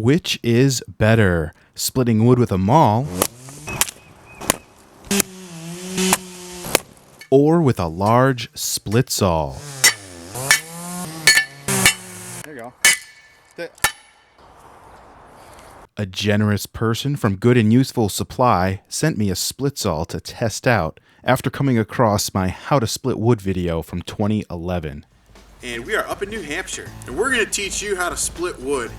Which is better, splitting wood with a maul or with a large split saw? There you go. A generous person from Good and Useful Supply sent me a split saw to test out after coming across my How to Split Wood video from 2011. And we are up in New Hampshire, and we're going to teach you how to split wood.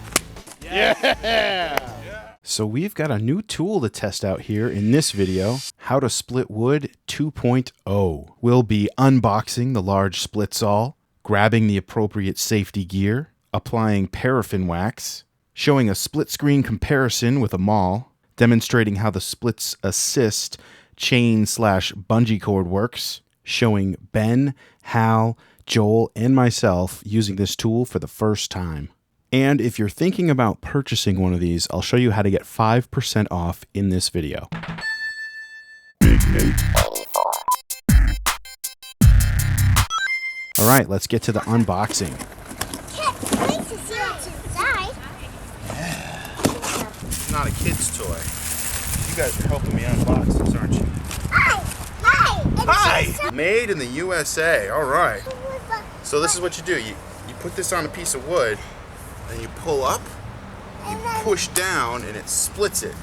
So we've got a new tool to test out here in this video, How to Split Wood 2.0. We'll be unboxing the large split saw, grabbing the appropriate safety gear, applying paraffin wax, showing a split screen comparison with a maul, demonstrating how the splits assist chain/bungee cord works, showing Ben, Hal, Joel, and myself using this tool for the first time. And if you're thinking about purchasing one of these, I'll show you how to get 5% off in this video. All right, let's get to the unboxing. Can't wait to see what's inside. It's not a kid's toy. You guys are helping me unbox this, aren't you? Hi! Made in the USA. All right. So this is what you do. You put this on a piece of wood, and you pull up, you push down, and it splits it.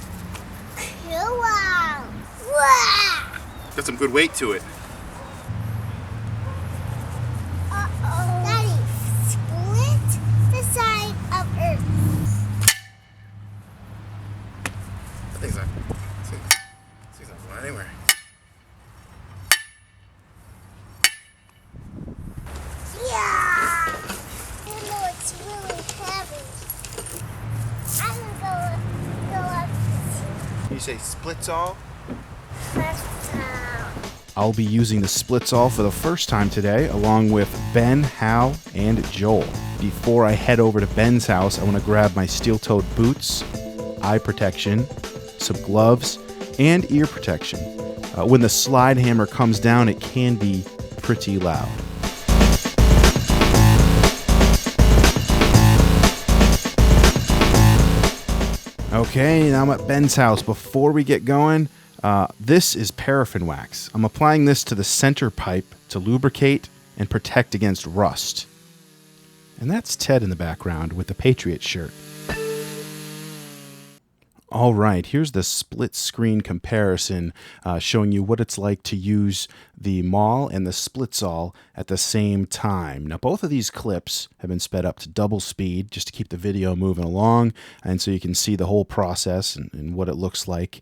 Wow! Wow! Got some good weight to it. Daddy, split the side of Earth. That thing's not going anywhere. Yeah! You know it's really heavy. I'm gonna go up You say split saw? first time. I'll be using the split saw for the first time today, along with Ben, Hal, and Joel. Before I head over to Ben's house, I want to grab my steel-toed boots, eye protection, some gloves, and ear protection. When the slide hammer comes down, it can be pretty loud. Okay, now I'm at Ben's house. Before we get going, this is paraffin wax. I'm applying this to the center pipe to lubricate and protect against rust. And that's Ted in the background with the Patriot shirt. All right, here's the split screen comparison showing you what it's like to use the maul and the split saw at the same time. Now, both of these clips have been sped up to double speed just to keep the video moving along, and so you can see the whole process and what it looks like,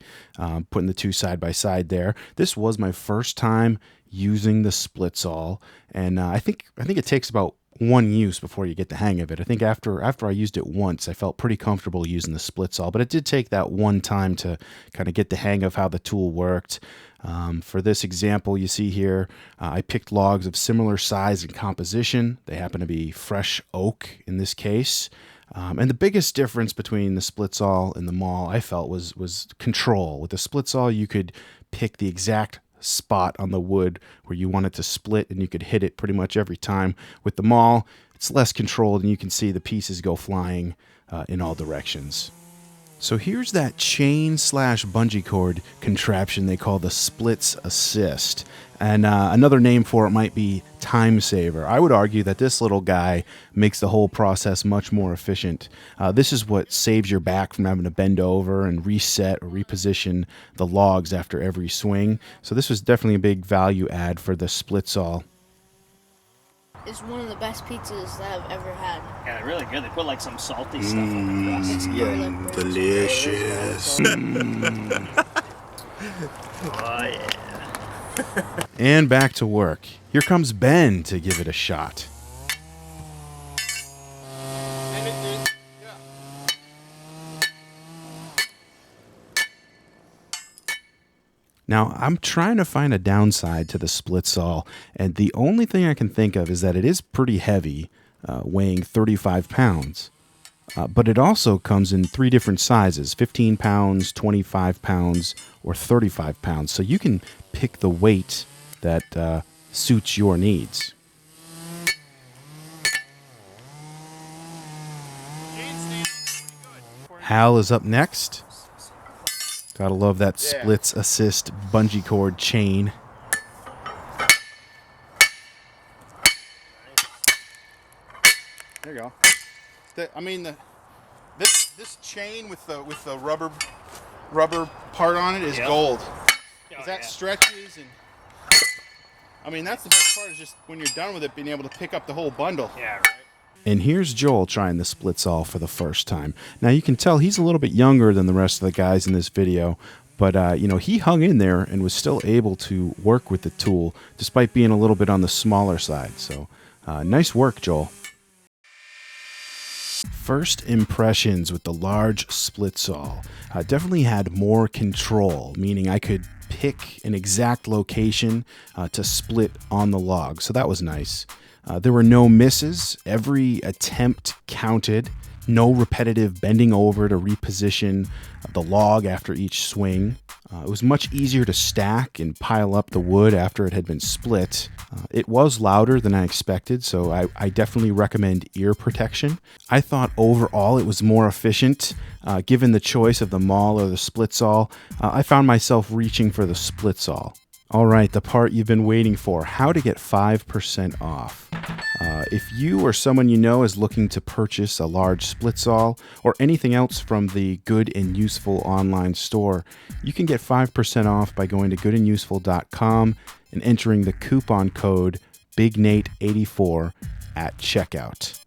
putting the two side by side there. This was my first time using the split saw, and I think it takes about one use before you get the hang of it. I think after I used it once, I felt pretty comfortable using the split saw, but it did take that one time to kind of get the hang of how the tool worked. For this example you see here, I picked logs of similar size and composition. They happen to be fresh oak in this case. And the biggest difference between the split saw and the maul, I felt, was control. With the split saw, you could pick the exact spot on the wood where you want it to split, and you could hit it pretty much every time. With the maul, it's less controlled, and you can see the pieces go flying in all directions. So here's that chain/bungee cord contraption they call the Splits Assist. And another name for it might be Time Saver. I would argue that this little guy makes the whole process much more efficient. This is what saves your back from having to bend over and reset or reposition the logs after every swing. So this was definitely a big value add for the split saw. It's one of the best pizzas that I've ever had. Yeah, they're really good. They put like some salty stuff on the crust. It's Yeah, delicious. Oh yeah. And back to work. Here comes Ben to give it a shot. Now, I'm trying to find a downside to the split saw, and the only thing I can think of is that it is pretty heavy, weighing 35 pounds. But it also comes in 3 different sizes, 15 pounds, 25 pounds, or 35 pounds. So you can pick the weight that suits your needs. Hal is up next. Gotta love that Yeah. splits assist bungee cord chain. There you go. This chain with the rubber part on it is Yep. gold. Oh, 'Cause that yeah. stretches and that's the best part is just when you're done with it, being able to pick up the whole bundle. Yeah, right. And here's Joel trying the Splitsall for the first time. Now you can tell he's a little bit younger than the rest of the guys in this video, but he hung in there and was still able to work with the tool despite being a little bit on the smaller side. So nice work, Joel. First impressions with the large Splitsall. Definitely had more control, meaning I could pick an exact location to split on the log, so that was nice. There were no misses. Every attempt counted. No repetitive bending over to reposition the log after each swing. It was much easier to stack and pile up the wood after it had been split. It was louder than I expected, so I definitely recommend ear protection. I thought overall it was more efficient. Given the choice of the maul or the Splitsall, I found myself reaching for the Splitsall. All right, the part you've been waiting for, how to get 5% off. If you or someone you know is looking to purchase a large Splitsall or anything else from the Good and Useful online store, you can get 5% off by going to goodanduseful.com and entering the coupon code BIGNATE84 at checkout.